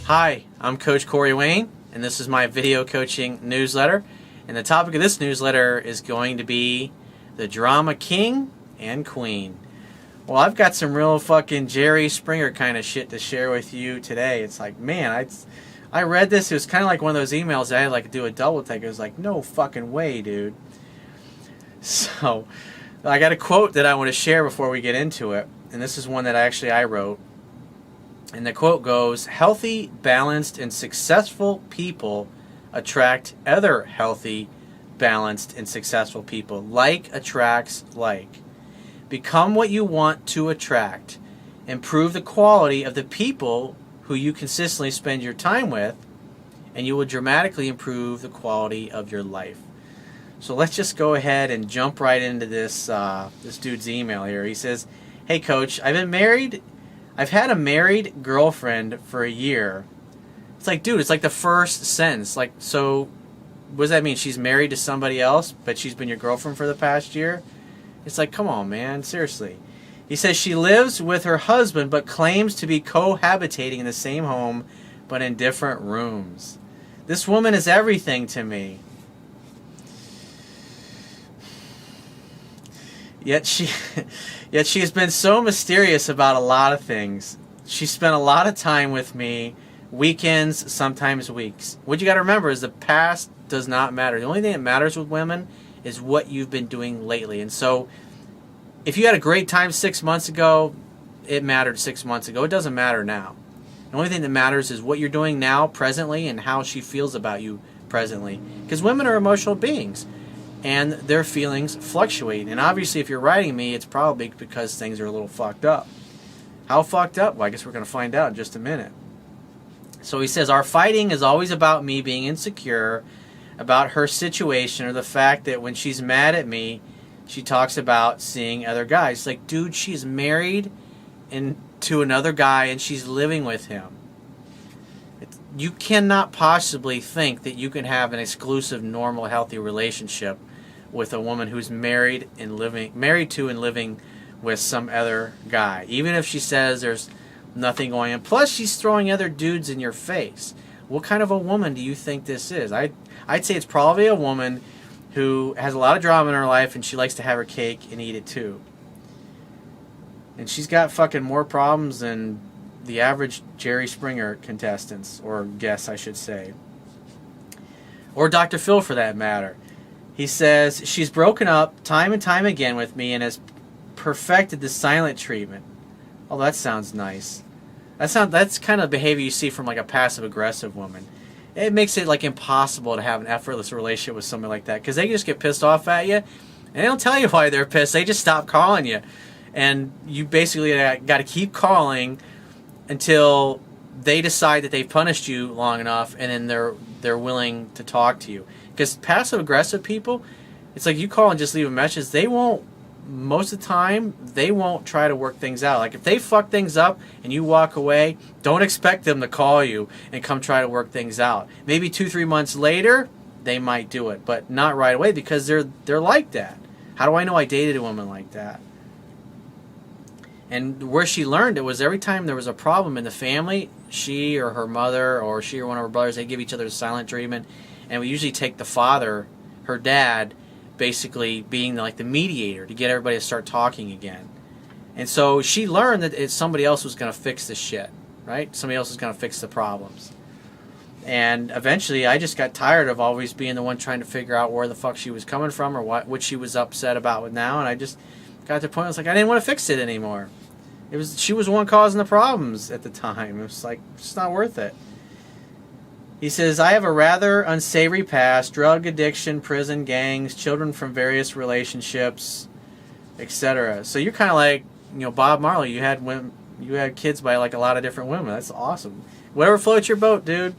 Hi, I'm Coach Corey Wayne, and this is my video coaching newsletter. And the topic of this newsletter is going to be the drama king and queen. Well, I've got some real fucking Jerry Springer kind of shit to share with you today. It's like, man, I read this. It was kind of like one of those emails that I had like to do a double take. It was like, no fucking way, dude. So, I got a quote that I want to share before we get into it. And this is one that I wrote. And the quote goes, healthy, balanced, and successful people attract other healthy, balanced, and successful people. Like attracts like. Become what you want to attract. Improve the quality of the people who you consistently spend your time with, and you will dramatically improve the quality of your life. So let's just go ahead and jump right into this this dude's email here. He says, hey coach, I've had a married girlfriend for a year. It's like, dude, it's like the first sentence. Like, so what does that mean? She's married to somebody else, but she's been your girlfriend for the past year? It's like, come on, man, seriously. He says she lives with her husband, but claims to be cohabitating in the same home, but in different rooms. This woman is everything to me. Yet she has been so mysterious about a lot of things. She spent a lot of time with me, weekends, sometimes weeks. What you got to remember is the past does not matter. The only thing that matters with women is what you've been doing lately. And so, if you had a great time 6 months ago, it mattered 6 months ago. It doesn't matter now. The only thing that matters is what you're doing now, presently, and how she feels about you presently. Because women are emotional beings. And their feelings fluctuate. And obviously, if you're writing me, it's probably because things are a little fucked up. How fucked up? Well, I guess we're going to find out in just a minute. So he says, our fighting is always about me being insecure about her situation, or the fact that when she's mad at me, she talks about seeing other guys. It's like, dude, she's married to another guy and she's living with him. You cannot possibly think that you can have an exclusive, normal, healthy relationship with a woman who's married to and living with some other guy. Even if she says there's nothing going on. Plus, she's throwing other dudes in your face. What kind of a woman do you think this is? I'd say it's probably a woman who has a lot of drama in her life and she likes to have her cake and eat it too. And she's got fucking more problems than the average Jerry Springer contestants, or guests, I should say. Or Dr. Phil, for that matter. He says, she's broken up time and time again with me and has perfected the silent treatment. Oh, that sounds nice. That's kind of behavior you see from like a passive-aggressive woman. It makes it like impossible to have an effortless relationship with somebody like that, because they just get pissed off at you, and they don't tell you why they're pissed. They just stop calling you. And you basically got to keep calling until they decide that they've punished you long enough, and then they're willing to talk to you. Because passive-aggressive people, it's like you call and just leave a message. They won't, most of the time, they won't try to work things out. Like if they fuck things up and you walk away, don't expect them to call you and come try to work things out. Maybe 2-3 months later, they might do it, but not right away, because they're like that. How do I know I dated a woman like that? And where she learned it was every time there was a problem in the family, she or her mother or she or one of her brothers, they give each other the silent treatment. And we usually take the father, her dad, basically being like the mediator to get everybody to start talking again. And so she learned that somebody else was going to fix the shit, right? Somebody else was going to fix the problems. And eventually I just got tired of always being the one trying to figure out where the fuck she was coming from or what she was upset about with now. And I just got to the point where I was like, I didn't want to fix it anymore. She was the one causing the problems at the time. It was like, it's not worth it. He says, I have a rather unsavory past, drug addiction, prison, gangs, children from various relationships, etc. So you're kind of like, Bob Marley. You had kids by like a lot of different women. That's awesome. Whatever floats your boat, dude.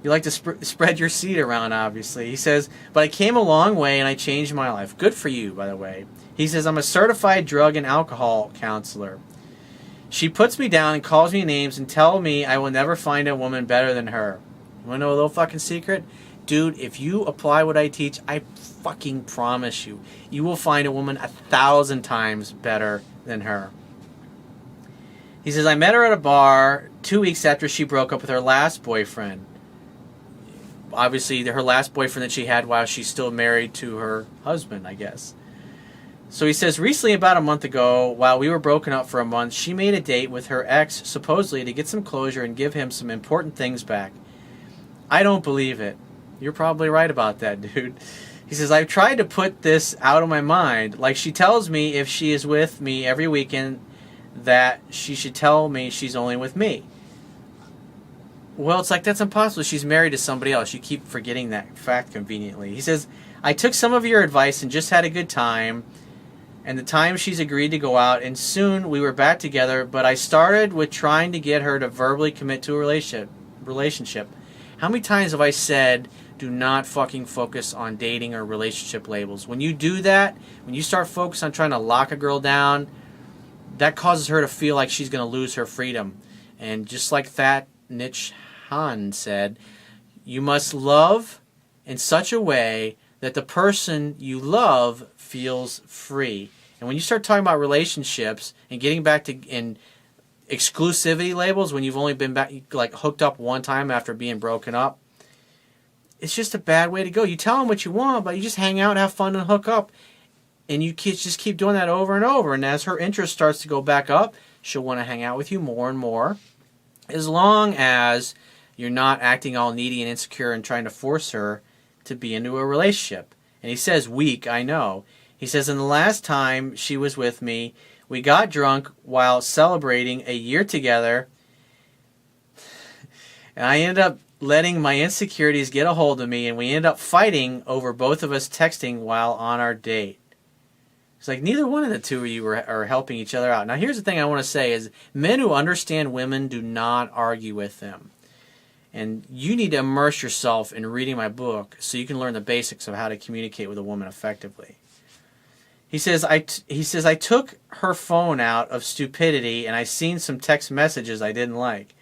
You like to spread your seed around, obviously. He says, but I came a long way and I changed my life. Good for you, by the way. He says, I'm a certified drug and alcohol counselor. She puts me down and calls me names and tells me I will never find a woman better than her. You want to know a little fucking secret? Dude, if you apply what I teach, I fucking promise you, you will find a woman 1,000 times better than her. He says, I met her at a bar 2 weeks after she broke up with her last boyfriend. Obviously, her last boyfriend that she had while she's still married to her husband, I guess. So he says, recently, about a month ago, while we were broken up for a month, she made a date with her ex, supposedly to get some closure and give him some important things back. I don't believe it. You're probably right about that, dude. He says, I've tried to put this out of my mind. Like, she tells me if she is with me every weekend that she should tell me she's only with me. Well, it's like, that's impossible. She's married to somebody else. You keep forgetting that fact conveniently. He says, I took some of your advice and just had a good time. And the time she's agreed to go out, and soon we were back together, but I started with trying to get her to verbally commit to a relationship. How many times have I said, do not fucking focus on dating or relationship labels? When you do that, when you start focusing on trying to lock a girl down, that causes her to feel like she's going to lose her freedom. And just like that Nietzsche Han said, you must love in such a way that the person you love feels free. And when you start talking about relationships and getting back to in exclusivity labels, when you've only been back, like hooked up one time after being broken up, it's just a bad way to go. You tell them what you want, but you just hang out, have fun, and hook up. And you just keep doing that over and over. And as her interest starts to go back up, she'll want to hang out with you more and more, as long as you're not acting all needy and insecure and trying to force her to be into a relationship. And he says, weak, I know. He says, and the last time she was with me, we got drunk while celebrating a year together, and I ended up letting my insecurities get a hold of me, and we ended up fighting over both of us texting while on our date. It's like neither one of the two of you are helping each other out. Now here's the thing I want to say is men who understand women do not argue with them. And you need to immerse yourself in reading my book so you can learn the basics of how to communicate with a woman effectively. He says, I took her phone out of stupidity and I seen some text messages I didn't like.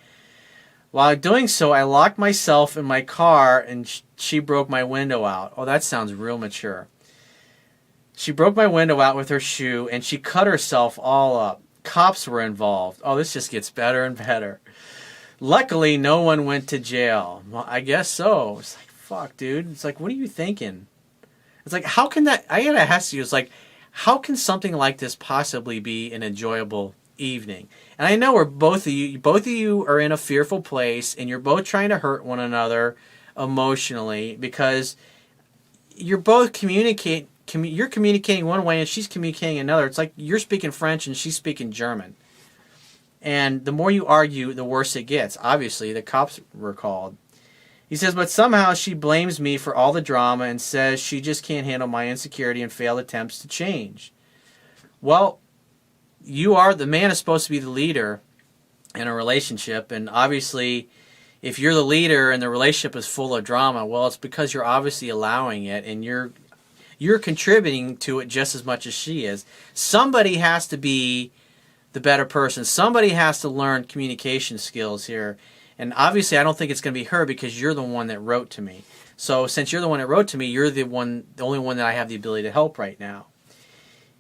While doing so, I locked myself in my car and she broke my window out. Oh, that sounds real mature. She broke my window out with her shoe and she cut herself all up. Cops were involved. Oh, this just gets better and better. Luckily, no one went to jail. Well, I guess so. It's like, fuck, dude. It's like, what are you thinking? It's like, how can that... I gotta ask you, it's like, how can something like this possibly be an enjoyable evening? And I know both of you are in a fearful place, and you're both trying to hurt one another emotionally because you're both you're communicating one way and she's communicating another. It's like you're speaking French and she's speaking German. And the more you argue, the worse it gets. Obviously, the cops were called. He says, but somehow she blames me for all the drama and says she just can't handle my insecurity and failed attempts to change. Well, the man is supposed to be the leader in a relationship. And obviously, if you're the leader and the relationship is full of drama, well, it's because you're obviously allowing it and you're contributing to it just as much as she is. Somebody has to be the better person. Somebody has to learn communication skills here. And obviously I don't think it's going to be her because you're the one that wrote to me. So since you're the one that wrote to me, you're the only one that I have the ability to help right now.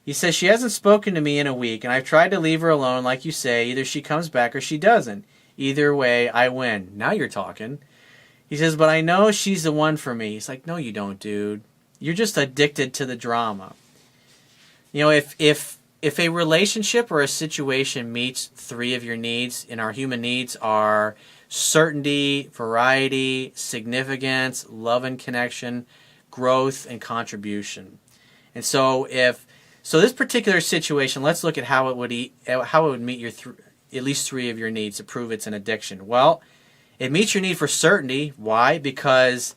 He says, she hasn't spoken to me in a week and I've tried to leave her alone like you say. Either she comes back or she doesn't. Either way, I win. Now you're talking. He says, but I know she's the one for me. He's like, no you don't, dude. You're just addicted to the drama. You know, if a relationship or a situation meets three of your needs, and our human needs are certainty, variety, significance, love and connection, growth, and contribution. And so this particular situation, let's look at how it would meet at least three of your needs to prove it's an addiction. Well, it meets your need for certainty. Why? Because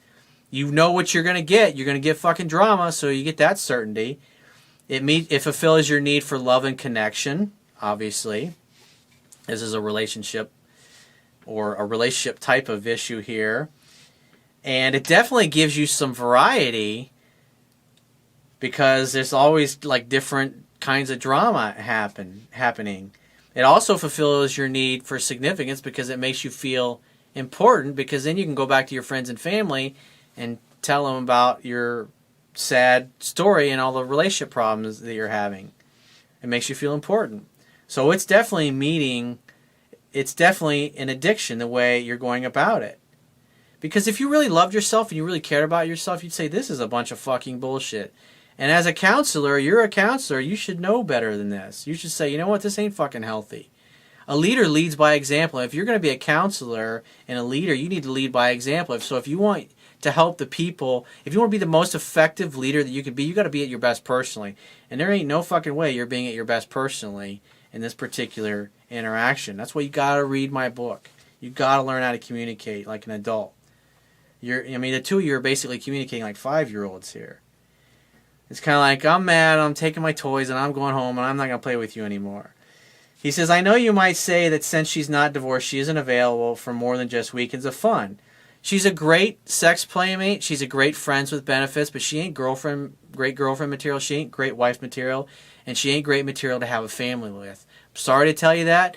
you know what you're going to get. You're going to get fucking drama, so you get that certainty. It fulfills your need for love and connection, obviously. This is a relationship or a relationship type of issue here. And it definitely gives you some variety because there's always like different kinds of drama happening. It also fulfills your need for significance because it makes you feel important because then you can go back to your friends and family and tell them about your sad story and all the relationship problems that you're having. It makes you feel important. So it's definitely meeting it's definitely an addiction the way you're going about it. Because if you really loved yourself and you really cared about yourself, you'd say, this is a bunch of fucking bullshit. And as a counselor, you're a counselor, you should know better than this. You should say, you know what, this ain't fucking healthy. A leader leads by example. If you're going to be a counselor and a leader, you need to lead by example. So if you want to help the people, if you want to be the most effective leader that you can be, you got to be at your best personally. And there ain't no fucking way you're being at your best personally in this particular interaction. That's why you got to read my book. You got to learn how to communicate like an adult. The two of you are basically communicating like 5-year-olds here. It's kind of like, I'm mad, I'm taking my toys, and I'm going home, and I'm not going to play with you anymore. He says, I know you might say that since she's not divorced, she isn't available for more than just weekends of fun. She's a great sex playmate. She's a great friends with benefits, but she ain't great girlfriend material. She ain't great wife material, and she ain't great material to have a family with. I'm sorry to tell you that.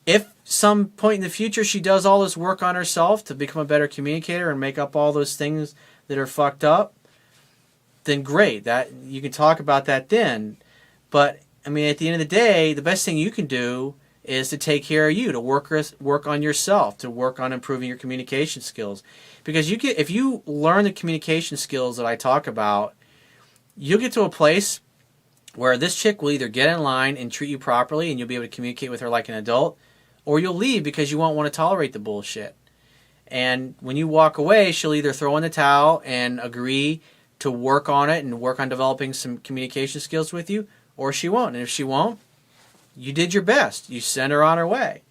If some point in the future she does all this work on herself to become a better communicator and make up all those things that are fucked up, then great. That you can talk about that then. But at the end of the day, the best thing you can do is to take care of you, to work on yourself, to work on improving your communication skills. Because if you learn the communication skills that I talk about, you'll get to a place where this chick will either get in line and treat you properly and you'll be able to communicate with her like an adult, or you'll leave because you won't want to tolerate the bullshit. And when you walk away, she'll either throw in the towel and agree to work on it and work on developing some communication skills with you, or she won't. And if she won't, you did your best. You send her on her way.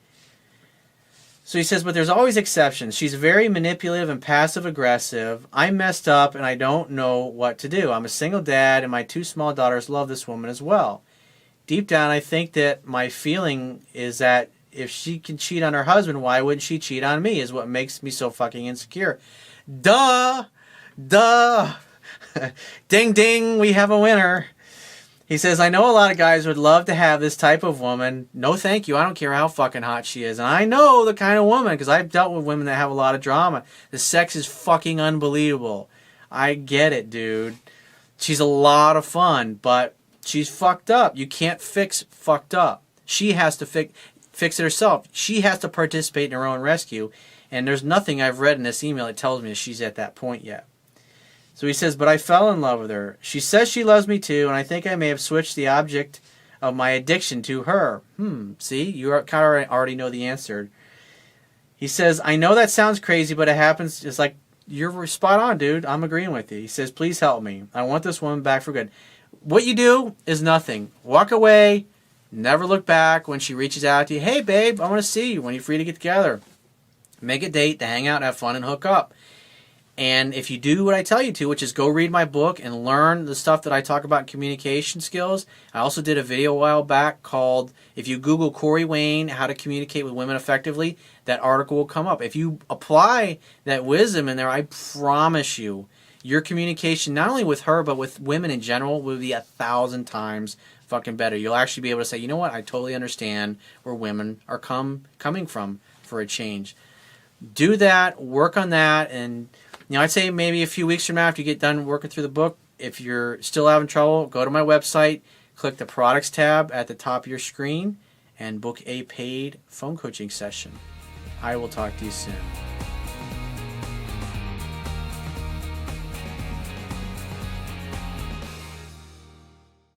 So he says, but there's always exceptions. She's very manipulative and passive-aggressive. I messed up and I don't know what to do. I'm a single dad and my 2 small daughters love this woman as well. Deep down, I think that my feeling is that if she can cheat on her husband, why wouldn't she cheat on me, is what makes me so fucking insecure. Duh! Ding ding, we have a winner. He says, I know a lot of guys would love to have this type of woman. No thank you, I don't care how fucking hot she is. And I know the kind of woman, because I've dealt with women that have a lot of drama. The sex is fucking unbelievable. I get it, dude. She's a lot of fun, but she's fucked up. You can't fix fucked up. She has to fix it herself. She has to participate in her own rescue. And there's nothing I've read in this email that tells me that she's at that point yet. So he says, but I fell in love with her. She says she loves me too, and I think I may have switched the object of my addiction to her. See? You kind of already know the answer. He says, I know that sounds crazy, but it happens. It's like, you're spot on, dude. I'm agreeing with you. He says, please help me. I want this woman back for good. What you do is nothing. Walk away. Never look back when she reaches out to you. Hey, babe, I want to see you when you're free to get together. Make a date to hang out, have fun, and hook up. And if you do what I tell you to, which is go read my book and learn the stuff that I talk about in communication skills. I also did a video a while back called, if you Google Corey Wayne, how to communicate with women effectively, that article will come up. If you apply that wisdom in there, I promise you, your communication, not only with her, but with women in general, will be 1,000 times fucking better. You'll actually be able to say, you know what, I totally understand where women are coming from for a change. Do that, work on that, and I'd say maybe a few weeks from now after you get done working through the book, if you're still having trouble, go to my website, click the products tab at the top of your screen, and book a paid phone coaching session. I will talk to you soon.